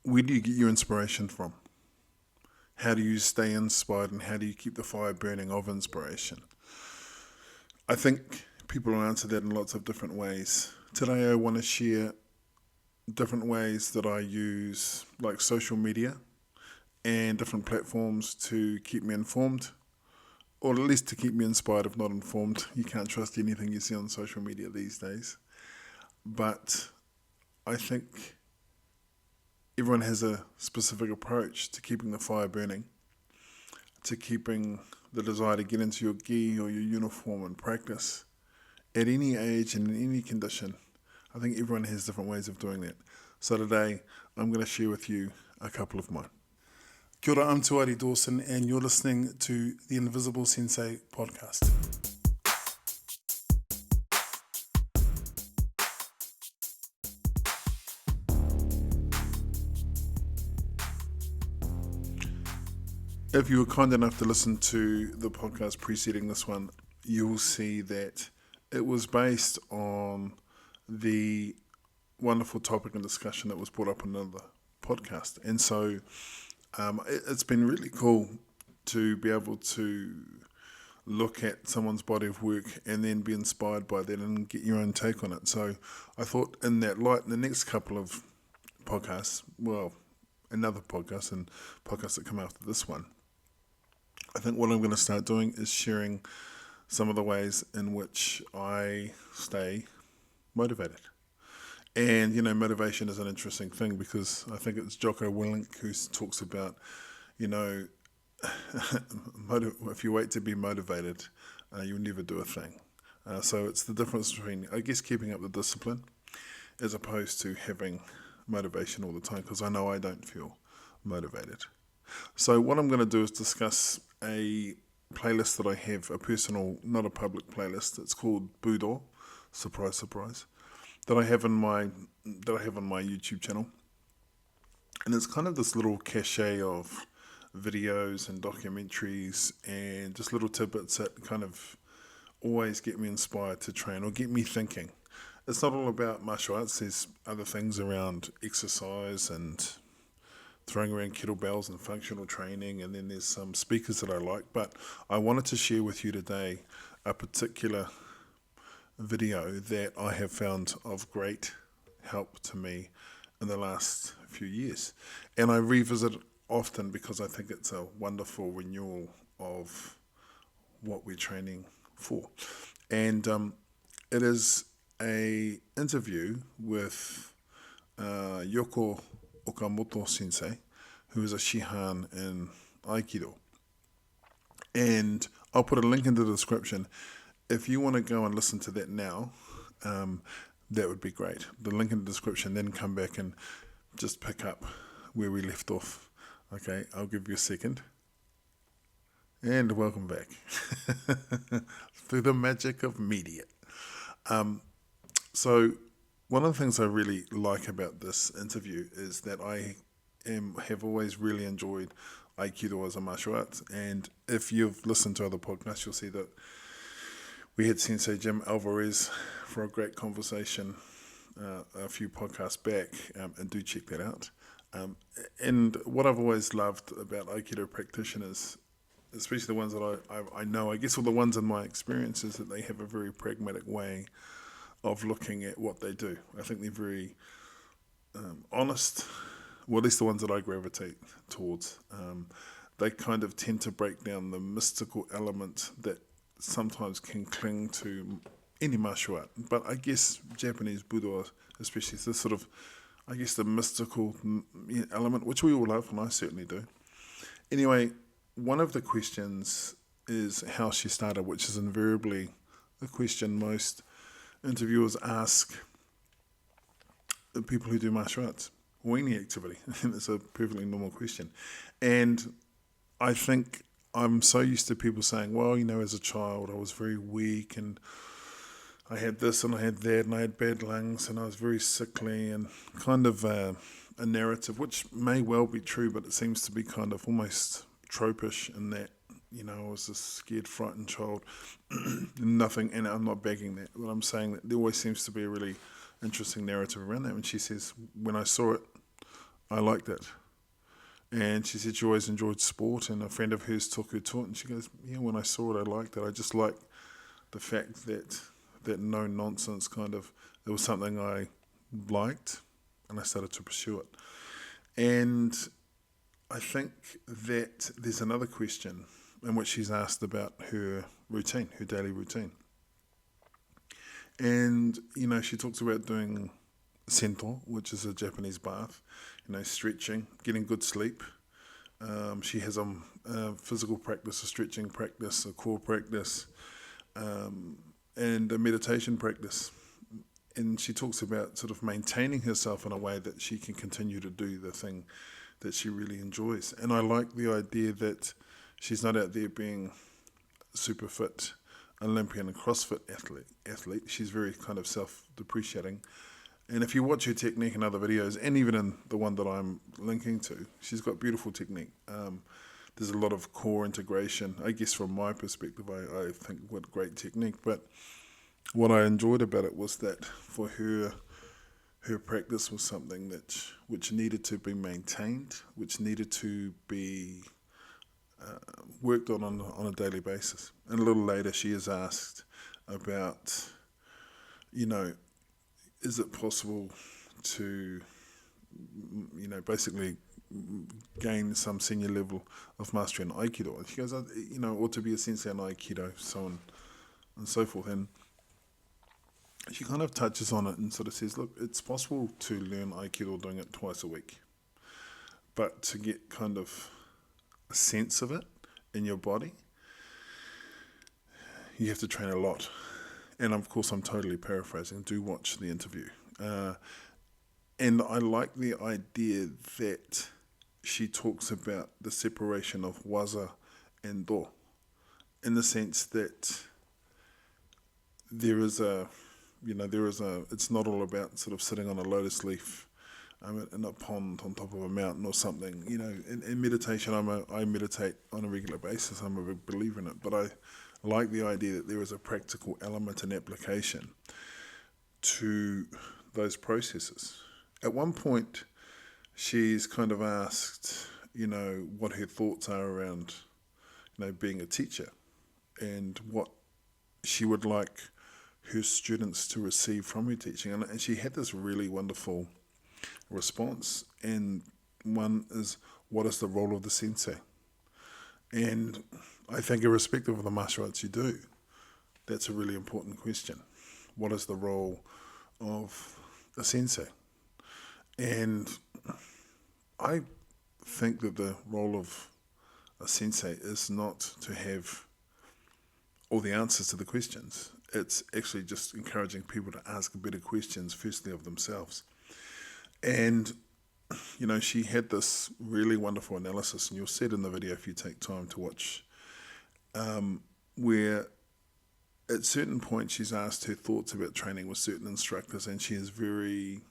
where do you get your inspiration from? How do you stay inspired and how do you keep the fire burning of inspiration? I think people will answer that in lots of different ways. Today I want to share different ways that I use like social media and different platforms to keep me informed, or at least to keep me inspired if not informed. You can't trust anything you see on social media these days. But I think everyone has a specific approach to keeping the fire burning, to keeping the desire to get into your gi or your uniform and practice at any age and in any condition. I think everyone has different ways of doing that. So today, I'm going to share with you a couple of mine. Kia ora, I'm Tuari Dawson, and you're listening to the Invisible Sensei podcast. If you were kind enough to listen to the podcast preceding this one, you'll see that it was based on the wonderful topic and discussion that was brought up in another podcast. And so it's been really cool to be able to look at someone's body of work and then be inspired by that and get your own take on it. So I thought in that light, in the next couple of podcasts, another podcast and podcasts that come after this one, I think what I'm going to start doing is sharing some of the ways in which I stay motivated. And, motivation is an interesting thing because I think it's Jocko Willink who talks about, if you wait to be motivated, you'll never do a thing. So it's the difference between, I guess, keeping up the discipline as opposed to having motivation all the time, because I know I don't feel motivated. So what I'm going to do is discuss a playlist that I have, a personal, not a public playlist. It's called Budo, surprise, surprise, that I have on my YouTube channel, and it's kind of this little cache of videos and documentaries and just little tidbits that kind of always get me inspired to train or get me thinking. It's not all about martial arts. There's other things around exercise and throwing around kettlebells and functional training, and then there's some speakers that I like. But I wanted to share with you today a particular video that I have found of great help to me in the last few years. And I revisit it often because I think it's a wonderful renewal of what we're training for. And it is a interview with Yoko Okamoto sensei, who is a Shihan in Aikido. And I'll put a link in the description. If you want to go and listen to that now, that would be great. The link in the description, then come back and just pick up where we left off. Okay, I'll give you a second. And welcome back through the magic of media. So one of the things I really like about this interview is that I have always really enjoyed Aikido as a martial art. And if you've listened to other podcasts, you'll see that we had Sensei Jim Alvarez for a great conversation a few podcasts back, and do check that out. And what I've always loved about Aikido practitioners, especially the ones that I know, I guess all the ones in my experience, is that they have a very pragmatic way of looking at what they do. I think they're very honest, well, at least the ones that I gravitate towards. They kind of tend to break down the mystical element that sometimes can cling to any martial art. But I guess Japanese Budo, especially, is this sort of, I guess, the mystical element, which we all love, and I certainly do. Anyway, one of the questions is how she started, which is invariably the question most interviewers ask the people who do martial arts or any activity. It's a perfectly normal question. And I think I'm so used to people saying, well, as a child I was very weak and I had this and I had that and I had bad lungs and I was very sickly, and kind of a narrative which may well be true, but it seems to be kind of almost tropish in that, I was a scared, frightened child. Nothing, and I'm not begging that, but I'm saying that there always seems to be a really interesting narrative around that. And she says, when I saw it, I liked it. And she said she always enjoyed sport, and a friend of hers took her to it, and she goes, yeah, when I saw it, I liked it. I just liked the fact that no nonsense kind of, it was something I liked, and I started to pursue it. And I think that there's another question in which she's asked about her routine, her daily routine. And, she talks about doing sento, which is a Japanese bath, stretching, getting good sleep. She has a physical practice, a stretching practice, a core practice, and a meditation practice. And she talks about sort of maintaining herself in a way that she can continue to do the thing that she really enjoys. And I like the idea that she's not out there being super fit Olympian and CrossFit athlete. She's very kind of self-depreciating. And if you watch her technique in other videos, and even in the one that I'm linking to, she's got beautiful technique. There's a lot of core integration. I guess from my perspective, I think what great technique. But what I enjoyed about it was that for her practice was something which needed to be maintained, which needed to be worked on a daily basis. And a little later, she is asked about, is it possible to, basically gain some senior level of mastery in Aikido? And she goes, or to be a sensei in Aikido, so on and so forth. And she kind of touches on it and sort of says, look, it's possible to learn Aikido doing it twice a week, but to get kind of a sense of it in your body, you have to train a lot. And of course, I'm totally paraphrasing. Do watch the interview. And I like the idea that she talks about the separation of waza and do, in the sense that it's not all about sort of sitting on a lotus leaf in a pond on top of a mountain or something. In meditation, I meditate on a regular basis. I'm a big believer in it, but I like the idea that there is a practical element and application to those processes. At one point, she's kind of asked, what her thoughts are around, being a teacher, and what she would like her students to receive from her teaching. And she had this really wonderful response. And one is, what is the role of the sensei? And I think irrespective of the martial arts you do, that's a really important question. What is the role of a sensei? And I think that the role of a sensei is not to have all the answers to the questions. It's actually just encouraging people to ask better questions, firstly of themselves. And, she had this really wonderful analysis, and you'll see it in the video if you take time to watch, where at certain points she's asked her thoughts about training with certain instructors, and she is very,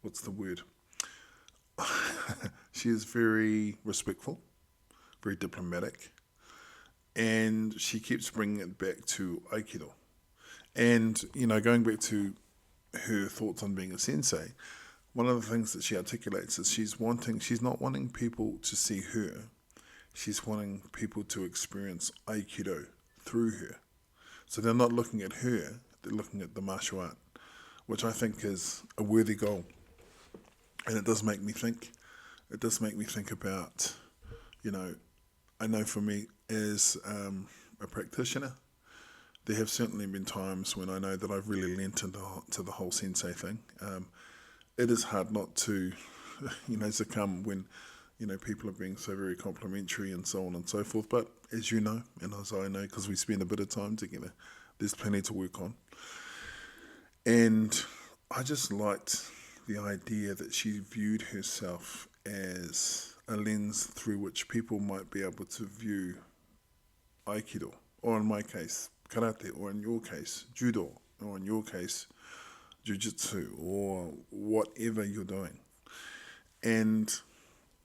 what's the word? She is very respectful, very diplomatic, and she keeps bringing it back to Aikido. And, going back to her thoughts on being a sensei, one of the things that she articulates is she's not wanting people to see her, she's wanting people to experience Aikido through her. So they're not looking at her, they're looking at the martial art, which I think is a worthy goal. And it does make me think. It does make me think about, I know for me as a practitioner, there have certainly been times when I know that I've really lent into the whole sensei thing. It is hard not to, succumb when, people are being so very complimentary and so on and so forth. But as you know, and as I know, because we spend a bit of time together, there's plenty to work on. And I just liked the idea that she viewed herself as a lens through which people might be able to view Aikido, or in my case, karate, or in your case, judo, or in your case, jiu-jitsu, or whatever you're doing. And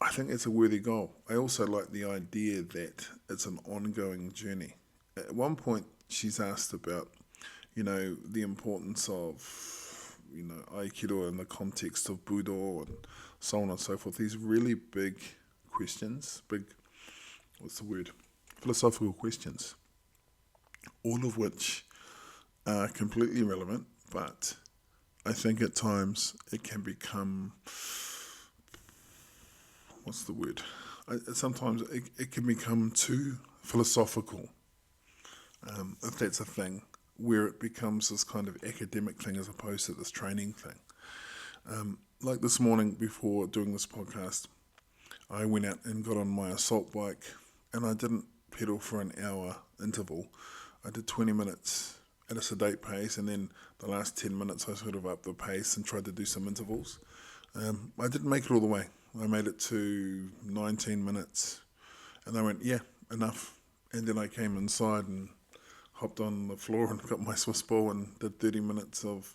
I think it's a worthy goal. I also like the idea that it's an ongoing journey. At one point, she's asked about, the importance of Aikido in the context of Budo and so on and so forth. These really big questions, philosophical questions, all of which are completely relevant, but I think at times it can become, sometimes it can become too philosophical, if that's a thing, where it becomes this kind of academic thing as opposed to this training thing. Like this morning before doing this podcast, I went out and got on my assault bike, and I didn't pedal for an hour interval. I did 20 minutes at a sedate pace, and then the last 10 minutes I sort of upped the pace and tried to do some intervals. I didn't make it all the way. I made it to 19 minutes, and I went, yeah, enough. And then I came inside and hopped on the floor and got my Swiss ball and did 30 minutes of,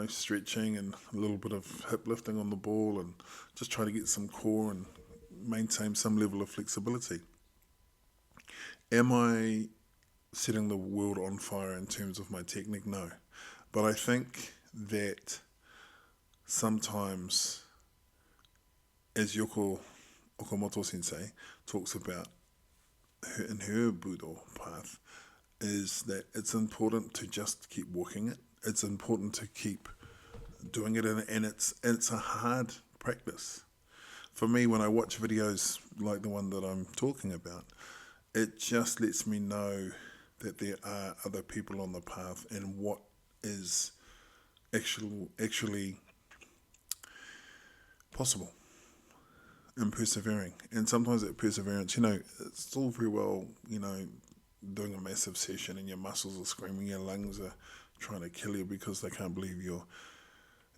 stretching and a little bit of hip lifting on the ball, and just try to get some core and maintain some level of flexibility. Am I setting the world on fire in terms of my technique? No. But I think that sometimes, as Yoko Okamoto sensei talks about in her Budo path, is that it's important to just keep walking it. It's important to keep doing it, and it's a hard practice. For me, when I watch videos like the one that I'm talking about, it just lets me know that there are other people on the path and what is actually possible in persevering. And sometimes that perseverance, it's all very well, doing a massive session and your muscles are screaming, your lungs are trying to kill you because they can't believe you're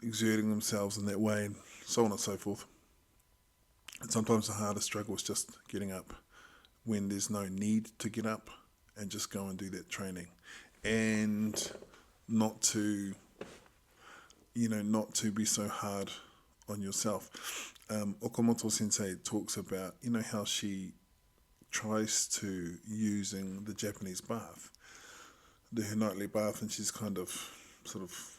exerting themselves in that way, and so on and so forth. And sometimes the hardest struggle is just getting up when there's no need to get up, and just go and do that training, and not to be so hard on yourself. Okamoto sensei talks about, how she tries to using the Japanese bath, her nightly bath, and she's kind of sort of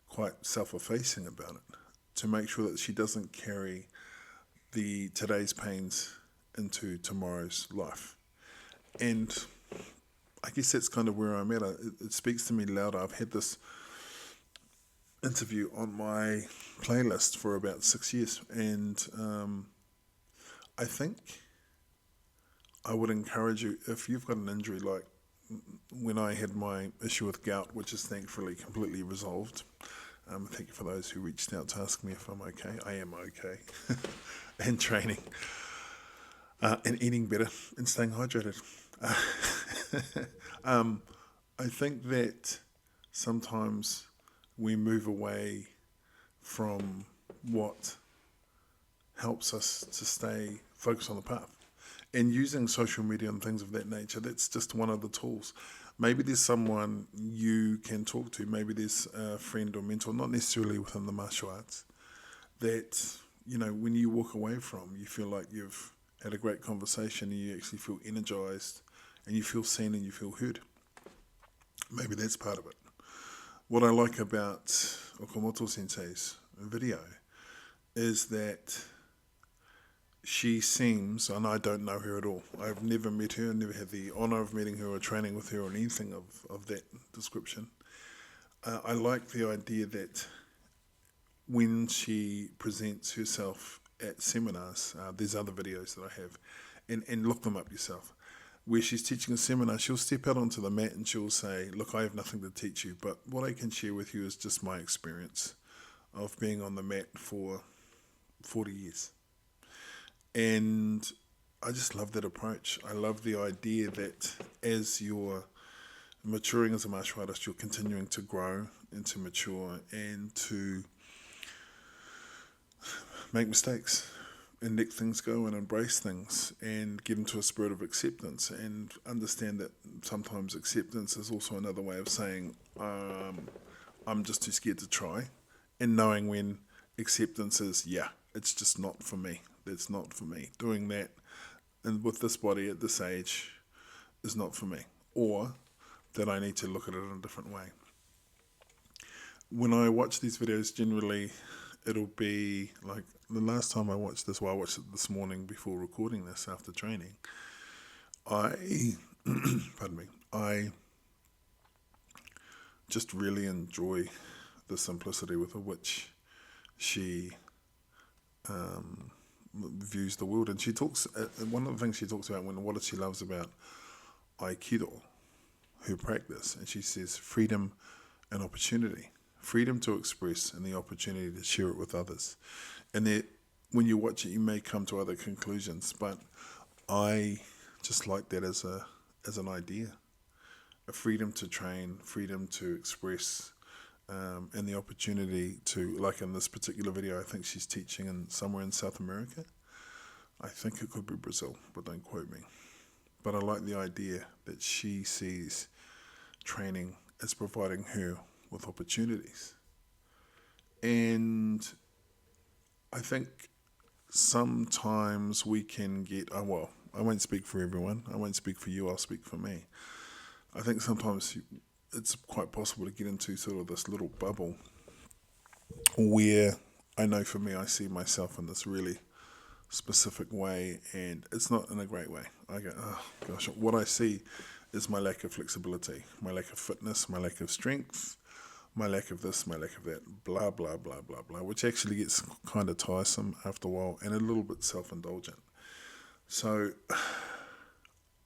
quite self-effacing about it, to make sure that she doesn't carry today's pains into tomorrow's life. And I guess that's kind of where I'm at. It speaks to me louder. I've had this interview on my playlist for about 6 years, and I think I would encourage you, if you've got an injury, like when I had my issue with gout, which is thankfully completely resolved. Thank you for those who reached out to ask me if I'm okay. I am okay. And training. And eating better and staying hydrated. I think that sometimes we move away from what helps us to stay focused on the path. And using social media and things of that nature, that's just one of the tools. Maybe there's someone you can talk to, maybe there's a friend or mentor, not necessarily within the martial arts, that, when you walk away from, you feel like you've had a great conversation and you actually feel energized and you feel seen and you feel heard. Maybe that's part of it. What I like about Okamoto sensei's video is that she seems, and I don't know her at all, I've never met her, never had the honour of meeting her or training with her or anything of that description. I like the idea that when she presents herself at seminars, there's other videos that I have, and look them up yourself, where she's teaching a seminar, she'll step out onto the mat and she'll say, look, I have nothing to teach you, but what I can share with you is just my experience of being on the mat for 40 years. And I just love that approach. I love the idea that as you're maturing as a martial artist, you're continuing to grow and to mature and to make mistakes and let things go and embrace things and get into a spirit of acceptance, and understand that sometimes acceptance is also another way of saying I'm just too scared to try, and knowing when acceptance is, it's just not for me. That's not for me. Doing that and with this body at this age is not for me, or that I need to look at it in a different way. when I watch these videos, generally it'll be like the last time I watched this, well, I watched it this morning before recording this after training. I, pardon me, I just really enjoy the simplicity with which she views the world. And she talks, one of the things she talks about, what she loves about Aikido, her practice, and she says freedom and opportunity. Freedom to express and the opportunity to share it with others. And that when you watch it, you may come to other conclusions, but I just like that as an idea. A freedom to train, freedom to express, and the opportunity to, like in this particular video, I think she's teaching somewhere in South America. I think it could be Brazil, but don't quote me. But I like the idea that she sees training as providing her with opportunities. And I think sometimes we can get, I won't speak for everyone, I won't speak for you, I'll speak for me. I think sometimes it's quite possible to get into sort of this little bubble where I know for me, I see myself in this really specific way, and it's not in a great way. I go, oh gosh, what I see is my lack of flexibility, my lack of fitness, my lack of strength, my lack of this, my lack of that, blah, blah, blah, blah, blah, which actually gets kind of tiresome after a while and a little bit self-indulgent. So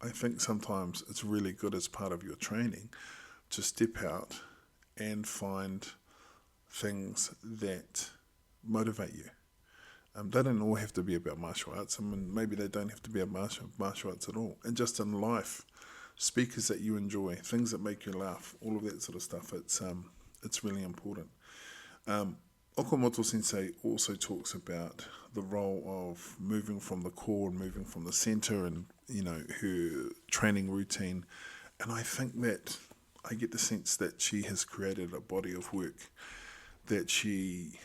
I think sometimes it's really good as part of your training to step out and find things that motivate you. They don't all have to be about martial arts. I mean, maybe they don't have to be about martial arts at all. And just in life, speakers that you enjoy, things that make you laugh, all of that sort of stuff, it's really important. Okamoto Sensei also talks about the role of moving from the core and moving from the center and, her training routine. And I think that I get the sense that she has created a body of work that she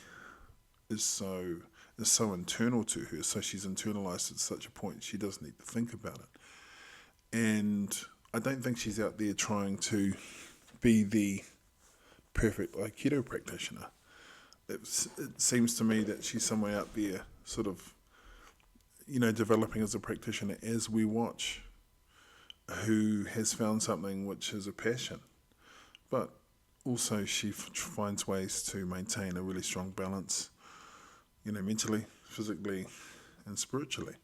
is so internal to her. So she's internalized at such a point she doesn't need to think about it. And I don't think she's out there trying to be the perfect Aikido practitioner. It seems to me that she's somewhere out there sort of, developing as a practitioner as we watch, who has found something which is a passion. But also she finds ways to maintain a really strong balance, mentally, physically, and spiritually.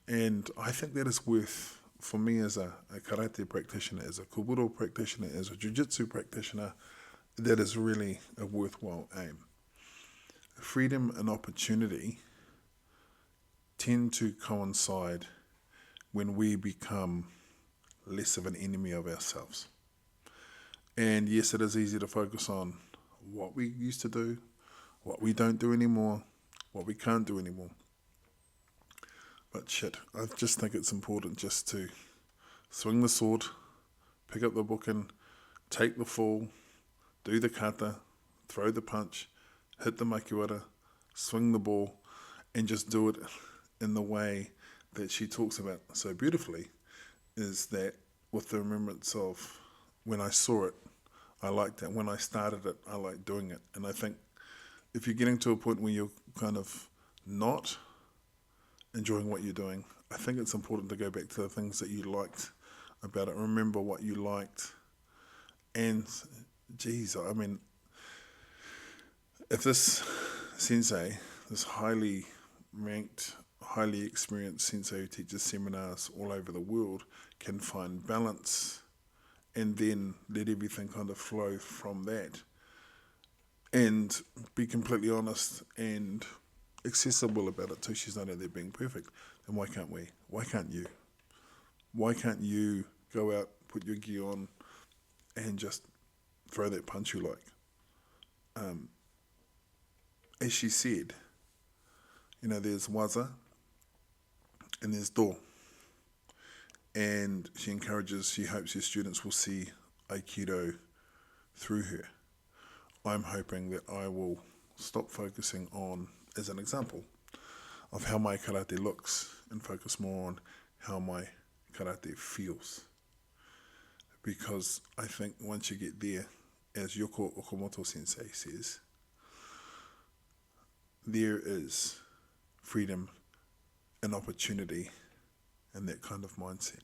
And I think that is worth, for me as a karate practitioner, as a kobudo practitioner, as a jiu-jitsu practitioner, that is really a worthwhile aim. Freedom and opportunity tend to coincide when we become less of an enemy of ourselves. And yes, it is easy to focus on what we used to do, what we don't do anymore, what we can't do anymore. But I just think it's important just to swing the sword, pick up the bokken, take the fall, do the kata, throw the punch, hit the makiwara, swing the ball, and just do it in the way that she talks about so beautifully, is that with the remembrance of when I saw it, I liked it. When I started it, I liked doing it. And I think if you're getting to a point where you're kind of not enjoying what you're doing, I think it's important to go back to the things that you liked about it. Remember what you liked. And geez, I mean, if this sensei, this highly ranked, highly experienced sensei who teaches seminars all over the world, can find balance and then let everything kind of flow from that and be completely honest and accessible about it too. She's not out there being perfect. Then why can't we? Why can't you? Why can't you go out, put your gi on, and just throw that punch you like? As she said, there's waza and there's do. And she hopes her students will see Aikido through her. I'm hoping that I will stop focusing on, as an example, of how my karate looks and focus more on how my karate feels. Because I think once you get there as Yoko Okamoto sensei says, there is freedom and opportunity in that kind of mindset.